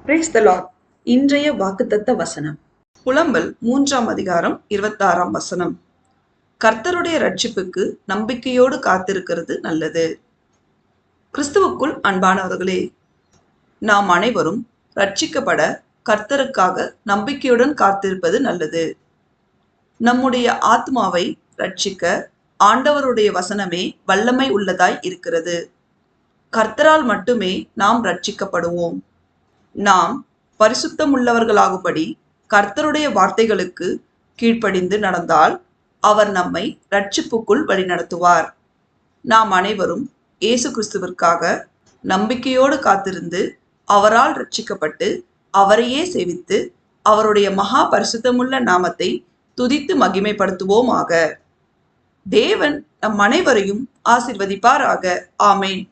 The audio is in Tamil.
Praise the Lord. இன்றைய வாக்குத்தத்த வசனம் புலம்பல் 3 கர்த்தருடைய ரட்சிப்புக்கு நம்பிக்கையோடு காத்திருக்கிறது நல்லது. கிறிஸ்துவுக்குள் அன்பானவர்களே, நாம் அனைவரும் ரட்சிக்கப்பட கர்த்தருக்காக நம்பிக்கையுடன் காத்திருப்பது நல்லது. நம்முடைய ஆத்மாவை ரட்சிக்க ஆண்டவருடைய வசனமே வல்லமை உள்ளதாய் இருக்கிறது. கர்த்தரால் மட்டுமே நாம் ரட்சிக்கப்படுவோம். நாம் பரிசுத்தமுள்ளவர்களாகும்படி கர்த்தருடைய வார்த்தைகளுக்கு கீழ்ப்படிந்து நடந்தால் அவர் நம்மை ரட்சிப்புக்குள் வழிநடத்துவார். நாம் அனைவரும் இயேசு கிறிஸ்துவிற்காக நம்பிக்கையோடு காத்திருந்து அவரால் ரட்சிக்கப்பட்டு அவரையே சேவித்து அவருடைய மகா பரிசுத்தமுள்ள நாமத்தை துதித்து மகிமைப்படுத்துவோமாக. தேவன் நம் அனைவரையும் ஆசீர்வதிப்பாராக. ஆமேன்.